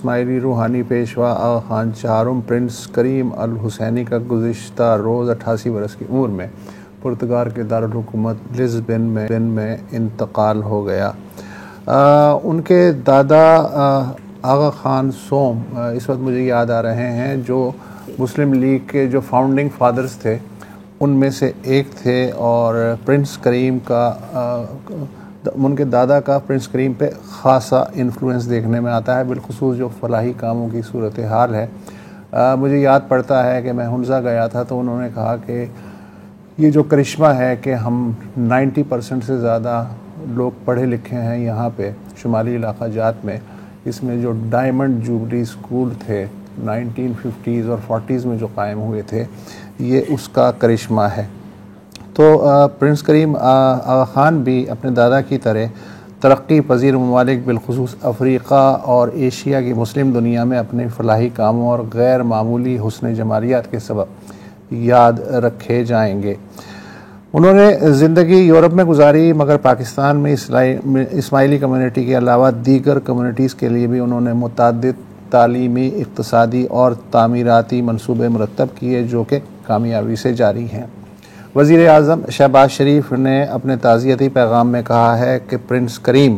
اسماعیلی روحانی پیشوا آغا خان چہارم پرنس کریم الحسینی کا گزشتہ روز 88 برس کی عمر میں پرتگال کے دارالحکومت لزبن میں انتقال ہو گیا۔ ان کے دادا آغا خان سوم اس وقت مجھے یاد آ رہے ہیں، جو مسلم لیگ کے جو فاؤنڈنگ فادرز تھے ان میں سے ایک تھے، اور پرنس کریم کا ان کے دادا کا پرنس کریم پہ خاصا انفلوئنس دیکھنے میں آتا ہے، بالخصوص جو فلاحی کاموں کی صورتحال ہے۔ مجھے یاد پڑتا ہے کہ میں ہنزا گیا تھا تو انہوں نے کہا کہ یہ جو کرشمہ ہے کہ ہم 90% سے زیادہ لوگ پڑھے لکھے ہیں یہاں پہ شمالی علاقہ جات میں، اس میں جو ڈائمنڈ جوبلی اسکول تھے 1950s اور 40s میں جو قائم ہوئے تھے، یہ اس کا کرشمہ ہے۔ تو پرنس کریم آغا خان بھی اپنے دادا کی طرح ترقی پذیر ممالک بالخصوص افریقہ اور ایشیا کی مسلم دنیا میں اپنے فلاحی کاموں اور غیر معمولی حسن جمالیات کے سبب یاد رکھے جائیں گے۔ انہوں نے زندگی یورپ میں گزاری، مگر پاکستان میں اسماعیلی کمیونٹی کے علاوہ دیگر کمیونٹیز کے لیے بھی انہوں نے متعدد تعلیمی، اقتصادی اور تعمیراتی منصوبے مرتب کیے، جو کہ کامیابی سے جاری ہیں۔ وزیر اعظم شہباز شریف نے اپنے تعزیتی پیغام میں کہا ہے کہ پرنس کریم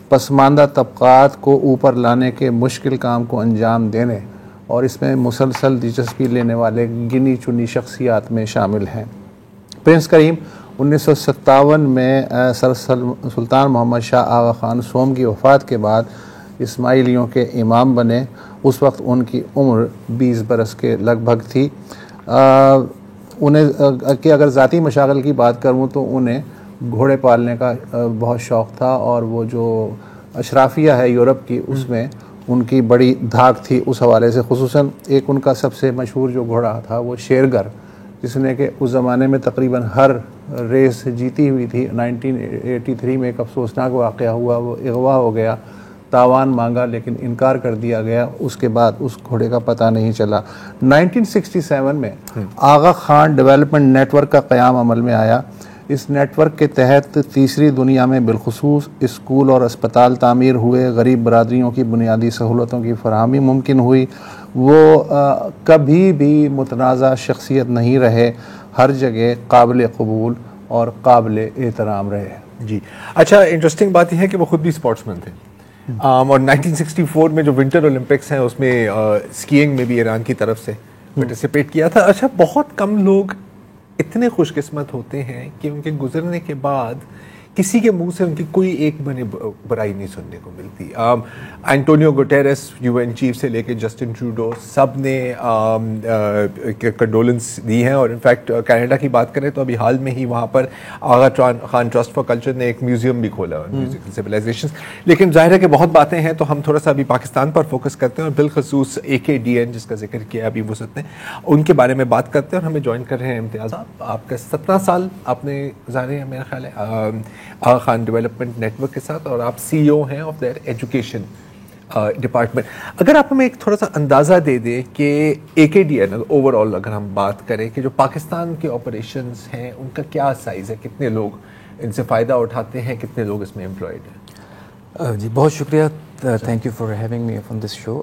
پسماندہ طبقات کو اوپر لانے کے مشکل کام کو انجام دینے اور اس میں مسلسل دلچسپی لینے والے گنی چنی شخصیات میں شامل ہیں۔ پرنس کریم 1957 میں سر سلطان محمد شاہ آغا خان سوم کی وفات کے بعد اسماعیلیوں کے امام بنے۔ اس وقت ان کی عمر 20 برس کے لگ بھگ تھی۔ انہیں کہ اگر ذاتی مشاغل کی بات کروں تو انہیں گھوڑے پالنے کا بہت شوق تھا، اور وہ جو اشرافیہ ہے یورپ کی اس میں ان کی بڑی دھاک تھی اس حوالے سے۔ خصوصاً ایک ان کا سب سے مشہور جو گھوڑا تھا وہ شیرگر، جس نے کہ اس زمانے میں تقریباً ہر ریس جیتی ہوئی تھی۔ 1983 میں ایک افسوسناک واقعہ ہوا، وہ اغوا ہو گیا، تاوان مانگا لیکن انکار کر دیا گیا، اس کے بعد اس گھوڑے کا پتہ نہیں چلا۔ 1967 میں آغا خان ڈیولپمنٹ نیٹ ورک کا قیام عمل میں آیا۔ اس نیٹ ورک کے تحت تیسری دنیا میں بالخصوص اسکول اور اسپتال تعمیر ہوئے، غریب برادریوں کی بنیادی سہولتوں کی فراہمی ممکن ہوئی۔ وہ کبھی بھی متنازع شخصیت نہیں رہے، ہر جگہ قابل قبول اور قابل احترام رہے۔ جی اچھا، انٹرسٹنگ بات یہ ہے کہ وہ خود بھی اسپورٹس مین تھے، اور 1964 میں جو ونٹر اولمپکس ہیں اس میں اسکیئنگ میں بھی ایران کی طرف سے پارٹیسپیٹ کیا تھا۔ اچھا، بہت کم لوگ اتنے خوش قسمت ہوتے ہیں کہ ان کے گزرنے کے بعد کسی کے منہ سے ان کی کوئی ایک برائی نہیں سننے کو ملتی۔ اینٹونیو گوٹیرس UN چیف سے لے کے جسٹن ٹروڈو سب نے کنڈولنس دی ہیں، اور انفیکٹ کینیڈا کی بات کریں تو ابھی حال میں ہی وہاں پر آغا خان ٹرسٹ فار کلچر نے ایک میوزیم بھی کھولا، میوزیکل سویلائزیشنز۔ لیکن ظاہر ہے کہ بہت باتیں ہیں تو ہم تھوڑا سا ابھی پاکستان پر فوکس کرتے ہیں، اور بالخصوص AKDN جس کا ذکر کیا ابھی وسعت نے، ان کے بارے میں بات کرتے ہیں۔ اور ہمیں جوائن کر رہے ہیں امتیاز، آپ کا 17 سال آپ نے گزارے ہیں میرا خیال ہے آغا خان ڈیولپمنٹ نیٹ ورک کے ساتھ، اور آپ CEO ہیں آف دیئر ایجوکیشن ڈپارٹمنٹ۔ اگر آپ ہمیں ایک تھوڑا سا اندازہ دے دیں کہ AKDN اوور آل اگر ہم بات کریں کہ جو پاکستان کے آپریشنز ہیں ان کا کیا سائز ہے، کتنے لوگ ان سے فائدہ اٹھاتے ہیں، کتنے لوگ اس میں امپلائڈ ہیں؟ جی بہت شکریہ، thank you for having me on this show.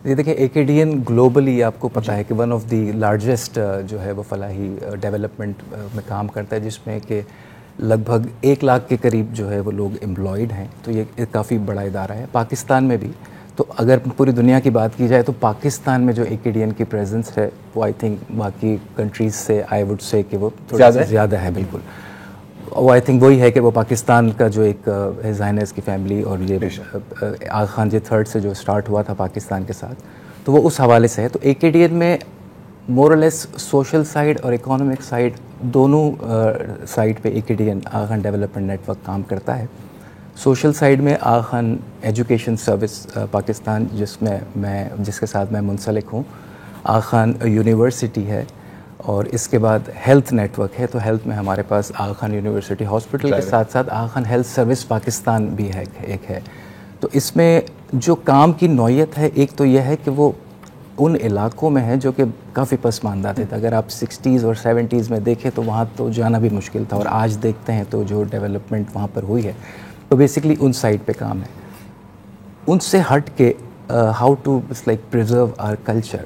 یہ دیکھیں AKDN گلوبلی آپ کو پتہ ہے کہ ون آف دی لارجسٹ جو ہے وہ فلاحی ڈیولپمنٹ میں کام کرتا ہے، جس میں کہ لگ بھگ 1 لاکھ کے قریب جو ہے وہ لوگ امپلائڈ ہیں، تو یہ کافی بڑا ادارہ ہے۔ پاکستان میں بھی، تو اگر پوری دنیا کی بات کی جائے تو پاکستان میں جو AKDN کی پریزنس ہے وہ آئی تھنک باقی کنٹریز سے آئی وڈ سے کہ وہ زیادہ ہے۔ بالکل، وہ آئی تھنک وہی ہے کہ وہ پاکستان کا جو ایک ہزائنس کی فیملی، اور یہ آغا خان جی 3rd سے جو اسٹارٹ ہوا تھا پاکستان کے ساتھ، تو وہ اس حوالے سے ہے۔ تو AKDN میں مور اور لیس سوشل سائڈ اور اکانومک سائڈ دونوں سائڈ پہ AKDN آغا خان ڈیولپمنٹ نیٹ ورک کام کرتا ہے۔ سوشل سائڈ میں آغا خان ایجوکیشن سروس پاکستان، جس کے ساتھ میں منسلک ہوں، آغا خان یونیورسٹی ہے، اور اس کے بعد ہیلتھ نیٹ ورک ہے۔ تو ہیلتھ میں ہمارے پاس آغا خان یونیورسٹی ہاسپٹل کے ساتھ ساتھ آغا خان ہیلتھ سروس پاکستان بھی ہے ایک ہے۔ تو اس میں جو کام کی نوعیت ہے، ایک تو یہ ہے کہ وہ ان علاقوں میں ہے جو کہ کافی پسماندہ تھے۔ اگر آپ 60s اور 70s میں دیکھیں تو وہاں تو جانا بھی مشکل تھا، اور آج دیکھتے ہیں تو جو ڈیولپمنٹ وہاں پر ہوئی ہے تو بیسکلی ان سائٹ پہ کام ہے۔ ان سے ہٹ کے how to like preserve our culture.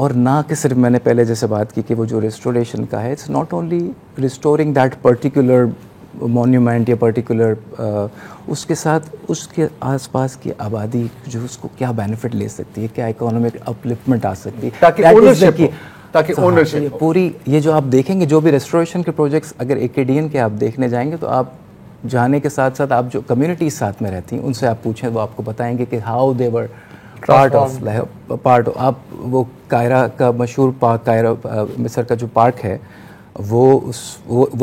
اور نہ کہ صرف میں نے پہلے جیسے بات کی کہ وہ جو ریسٹوریشن کا ہے، it's not only restoring that particular monument یا پرٹیکولر، اس کے ساتھ اس کے آس پاس کی آبادی جو اس کو کیا بینیفٹ لے سکتی ہے، کیا اکنامک اپلفٹمنٹ آ سکتی ہے، تاکہ اونرشپ پوری. یہ جو آپ دیکھیں گے جو بھی ریسٹوریشن کے پروجیکٹس اگر AKDN کے آپ دیکھنے جائیں گے تو آپ جانے کے ساتھ ساتھ آپ جو کمیونٹیز ساتھ میں رہتی ہیں ان سے آپ پوچھیں وہ آپ کو بتائیں گے کہ how they were part of آپ وہ قاہرہ کا مشہور پارک، قاہرہ مصر کا جو پارک ہے وہ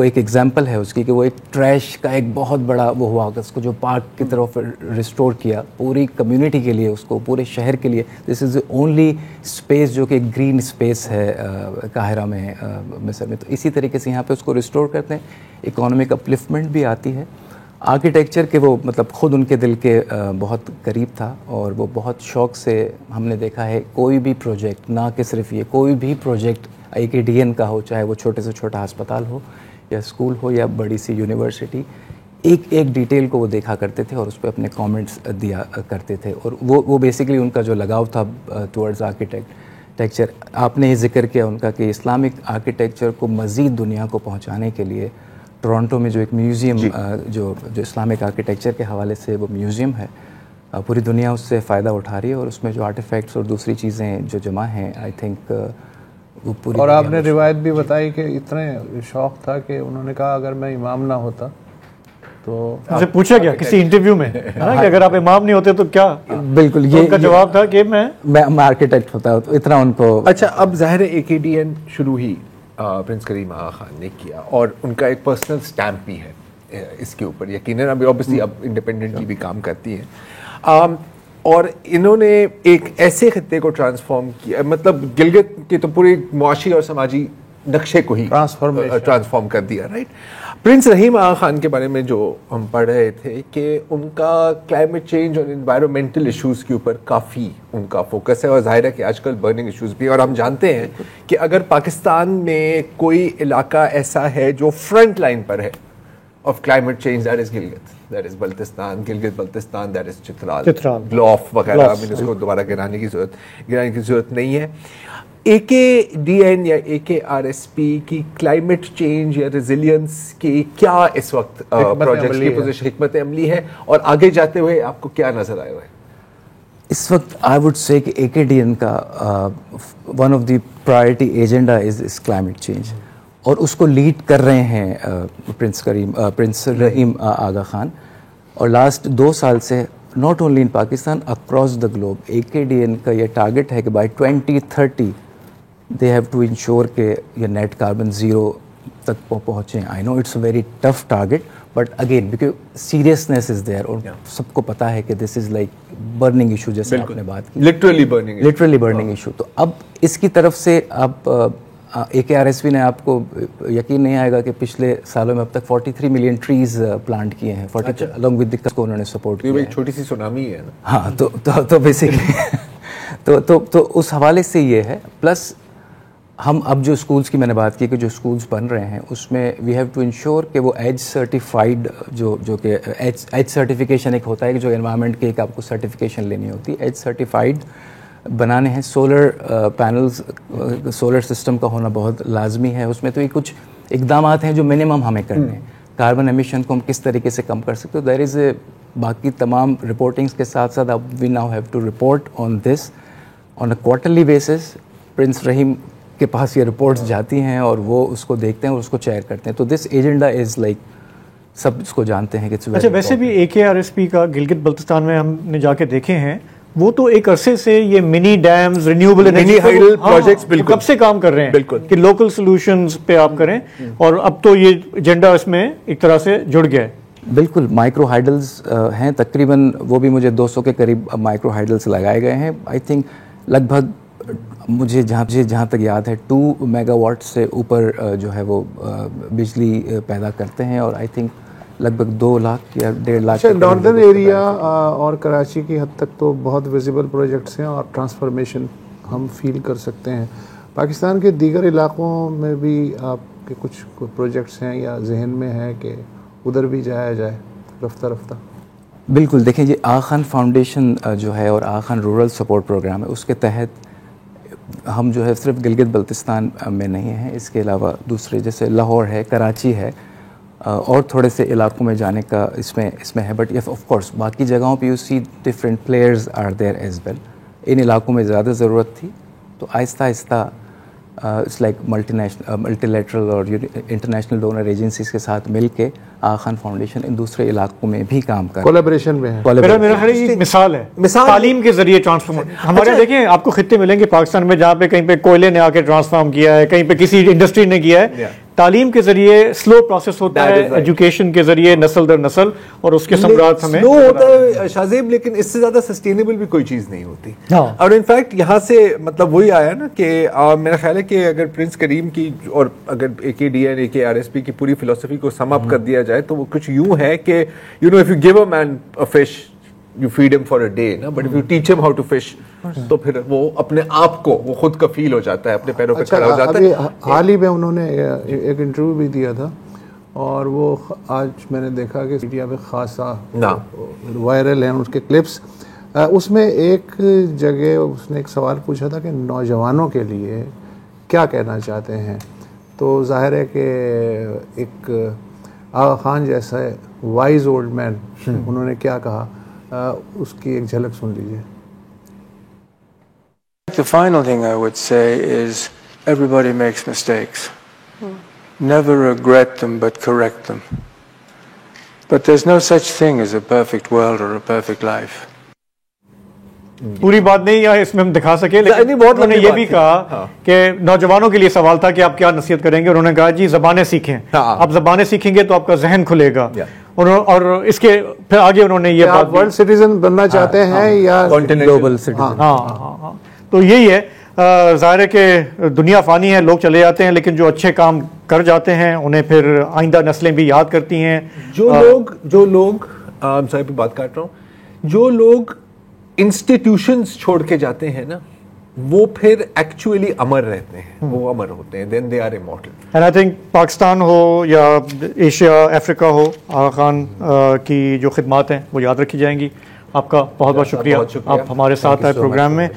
ایک ایگزامپل ہے اس کی کہ وہ ایک ٹریش کا ایک بہت بڑا وہ ہوا اس کو جو پارک کی طرف ریسٹور کیا پوری کمیونٹی کے لیے، اس کو پورے شہر کے لیے. دس از اونلی اسپیس جو کہ گرین اسپیس ہے قاہرہ میں مصر میں. تو اسی طریقے سے یہاں پہ اس کو ریسٹور کرتے ہیں، اکنامک اپلفٹمنٹ بھی آتی ہے. آرکیٹیکچر کے وہ مطلب خود ان کے دل کے بہت قریب تھا اور وہ بہت شوق سے ہم نے دیکھا ہے کوئی بھی پروجیکٹ، نہ کہ صرف یہ، کوئی بھی پروجیکٹ AKDN کا ہو، چاہے وہ چھوٹے سے چھوٹا ہسپتال ہو یا اسکول ہو یا بڑی سی یونیورسٹی، ایک ایک ڈیٹیل کو وہ دیکھا کرتے تھے اور اس پہ اپنے کامنٹس دیا کرتے تھے. اور وہ بیسیکلی ان کا جو لگاؤ تھا ٹورڈز آرکیٹیکچر. آپ نے یہ ذکر کیا ان کا کہ اسلامک آرکیٹیکچر کو مزید دنیا کو پہنچانے کے لیے ٹورانٹو میں جو ایک میوزیم جو اسلامک آرکیٹیکچر کے حوالے سے وہ میوزیم ہے، پوری دنیا اس سے فائدہ اٹھا رہی ہے اور اس میں جو آرٹیفیکٹس اور دوسری چیزیں جو جمع ہیں آئی تھنک وہ پوری. اور آپ نے روایت بھی بتائی کہ اتنے شوق تھا کہ انہوں نے کہا اگر میں امام نہ ہوتا تو مجھے پوچھا گیا کسی انٹرویو میں کہ اگر آپ امام نہیں ہوتے تو کیا، بالکل یہ ان کا جواب تھا کہ میں آرکیٹیکٹ ہوتا تو اتنا ان کو. اچھا اب ظاہر ہے AKDN شروع ہی پرنس کریم آغا خان نے کیا اور ان کا ایک پرسنل سٹیمپ بھی ہے اس کے اوپر یقیناً. ابھی اوبیسلی اب انڈیپینڈنٹلی بھی کام کرتی ہیں اور انہوں نے ایک ایسے خطے کو ٹرانسفارم کیا، مطلب گلگت کے تو پورے معاشی اور سماجی نقشے کو ہی ٹرانسفارم کر دیا، رائٹ. پرنس رحیم آغا خان کے بارے میں جو ہم پڑھ رہے تھے کہ ان کا کلائمیٹ چینج اور انوائرمنٹل ایشوز کے اوپر کافی ان کا فوکس ہے اور ظاہر ہے کہ آج کل برننگ ایشوز بھی. اور ہم جانتے ہیں کہ اگر پاکستان میں کوئی علاقہ ایسا ہے جو فرنٹ لائن پر ہے of climate change, that is Gilgit, that is Baltistan, Gilgit Baltistan, that is Chitral, Glof وغیرہ. اس کو دوبارہ گرانے کی ضرورت نہیں ہے. AKDN یا AKRSP کی کلائمیٹ چینج یا ریزیلینس کی کیا اس وقت پروجیکٹس کی پوزیشن، حکمت عملی ہے اور آگے جاتے ہوئے آپ کو کیا نظر آیا ہے اس وقت؟ آئی وڈ سے کہ AKDN کا one of the priority agenda is climate change اور اس کو لیڈ کر رہے ہیں پرنس رحیم آغا خان. اور لاسٹ 2 سال سے not only in Pakistan across the globe AKDN کا یہ ٹارگٹ ہے کہ by 2030 they have to ensure کہ یہ نیٹ کاربن زیرو تک پہنچیں. I know it's a very tough target but again because seriousness is there اور سب کو پتہ ہے کہ this is like burning issue جیسے آپ نے بات کی، لٹرلی برننگ ایشو. تو اب اس کی طرف سے آپ AKRSP نے آپ کو یقین نہیں آئے گا کہ پچھلے سالوں میں اب تک 43 ملین ٹریز پلانٹ کیے ہیں. 40 along with the کو انہوں نے سپورٹ کیا. ایک چھوٹی سی سونامی ہے نا. ہاں تو بیسیکلی تو اس حوالے سے یہ ہے. پلس ہم اب جو اسکولس کی میں نے بات کی کہ جو اسکولس بن رہے ہیں اس میں وی ہیو ٹو انشور کہ وہ ایج سرٹیفائڈ جو کہ ایج سرٹیفکیشن ایک ہوتا ہے کہ جو انوائرمنٹ کے ایک آپ کو سرٹیفکیشن لینی ہوتی ہے، ایج سرٹیفائڈ بنانے ہیں. سولر پینلز، سولر سسٹم کا ہونا بہت لازمی ہے. اس میں تو یہ کچھ اقدامات ہیں جو منیمم ہمیں کرنے ہیں. کاربن ایمیشن کو ہم کس طریقے سے کم کر سکتے. دیر از اے باقی تمام رپورٹنگس کے ساتھ ساتھ اب we now have to report on this on a quarterly basis. Prince Rahim کے پاس یہ رپورٹس جاتی ہیں اور وہ اس کو دیکھتے ہیں اور اس کو چیئر کرتے ہیں. تو دس ایجنڈا از لائک سب اس کو جانتے ہیں کہ اچھا. ویسے بھی AKRSP کا گلگت بلتستان میں ہم نے جا کے دیکھے ہیں، وہ تو ایک عرصے سے یہ منی ڈیمز، رینیوبل انرجی پروجیکٹس کب سے کام کر رہے ہیں کہ لوکل سولوشنز پہ آپ کریں اور اب تو یہ ایجنڈا اس میں ایک طرح سے جڑ گیا ہے. بالکل. مائکرو ہائیڈلز ہیں تقریباً وہ بھی مجھے 200 کے قریب مائکرو ہائیڈلز لگائے گئے ہیں. آئی تھنک لگ بھگ مجھے جہاں تک یاد ہے 2 میگا واٹ سے اوپر جو ہے وہ بجلی پیدا کرتے ہیں اور آئی تھنک لگ بھگ 2 لاکھ یا 1.5 لاکھ. ناردرن ایریا اور کراچی کی حد تک تو بہت ویزیبل پروجیکٹس ہیں اور ٹرانسفارمیشن ہم فیل کر سکتے ہیں. پاکستان کے دیگر علاقوں میں بھی آپ کے کچھ پروجیکٹس ہیں یا ذہن میں ہے کہ ادھر بھی جایا جائے رفتہ رفتہ؟ بالکل. دیکھیں جی آغا خان فاؤنڈیشن جو ہے اور آغا خان رورل سپورٹ پروگرام ہے، اس کے تحت ہم جو ہے صرف گلگت بلتستان میں نہیں ہیں، اس کے علاوہ دوسرے جیسے لاہور ہے، کراچی ہے، اور تھوڑے سے علاقوں میں جانے کا اس میں ہے. بٹ یس آف کورس باقی جگہوں پہ you see different players are there as well. ان علاقوں میں زیادہ ضرورت تھی، تو آہستہ آہستہ اٹس لائک ملٹی لیٹرل اور انٹرنیشنل ڈونر ایجنسیز کے ساتھ مل کے آغا خان فاؤنڈیشن ان دوسرے علاقوں میں بھی کام کر کولیبریشن میں ہے. میرا خیال ہے ایک مثال ہے تعلیم کے ذریعے ٹرانسفارم. ہمارے دیکھیں آپ کو خطے ملیں گے پاکستان میں جہاں پہ کہیں پہ کوئلے نے آ کے ٹرانسفارم کیا ہے، کہیں پہ کسی انڈسٹری نے کیا ہے. تعلیم کے ذریعے سلو پروسیس ہوتا ہے، ایجوکیشن کے ذریعے نسل در نسل، اور اس کے ثمرات ہمیں سلو ہوتا ہے شاہزیب، لیکن اس سے زیادہ سسٹینیبل بھی کوئی چیز نہیں ہوتی. اور انفیکٹ یہاں سے مطلب وہی آیا نا کہ میرا خیال ہے کہ اگر پرنس کریم کی اور اگر AKDN AKRSP کی پوری فلسفی کو سم اپ کر دیا جائے تو وہ کچھ یوں ہے کہ you know if you give a man a fish you feed him for a day نا، but if you teach him how to fish تو پھر وہ اپنے آپ کو وہ خود کفیل ہو جاتا ہے، اپنے پیروں پہ کھڑا ہو جاتا ہے. حال ہی میں انہوں نے ایک انٹرویو بھی دیا تھا، اور وہ آج میں نے دیکھا کہ میڈیا پہ خاصا وائرل ہیں اس کے کلپس. اس میں ایک جگہ اس نے ایک سوال پوچھا تھا کہ نوجوانوں کے لیے کیا کہنا چاہتے ہیں، تو ظاہر ہے کہ ایک آغا خان جیسا وائز اولڈ مین انہوں نے کیا کہا، اس کی ایک جھلک سن لیجیے. The final thing I would say is everybody makes mistakes. Never regret them but correct them. But there's no such thing as a perfect world or a perfect life. پوری بات نہیں ہے اس میں ہم دکھا سکے، لیکن انہوں نے یہ بھی کہا کہ نوجوانوں کے لیے سوال تھا کہ آپ کیا نصیحت کریں گے. انہوں نے کہا جی زبانیں سیکھیں، آپ زبانیں سیکھیں گے تو آپ کا ذہن کھلے گا. اور اس کے پھر آگے انہوں نے یہ بات ورلڈ سٹیزن بننا چاہتے ہیں یا گلوبل سٹیزن. ہاں تو یہی ہے. ظاہر ہے کہ دنیا فانی ہے، لوگ چلے جاتے ہیں، لیکن جو اچھے کام کر جاتے ہیں انہیں پھر آئندہ نسلیں بھی یاد کرتی ہیں. جو لوگ صاحب بات کاٹ رہا ہوں، جو لوگ انسٹیٹیوشنز چھوڑ کے جاتے ہیں نا وہ پھر ایکچولی امر رہتے ہیں، وہ امر ہوتے ہیں، then they are immortal. And I think Pakistan ہو یا ایشیا افریقہ ہو، آغا خان کی جو خدمات ہیں وہ یاد رکھی جائیں گی. آپ کا بہت بہت شکریہ، آپ ہمارے ساتھ آئے پروگرام میں.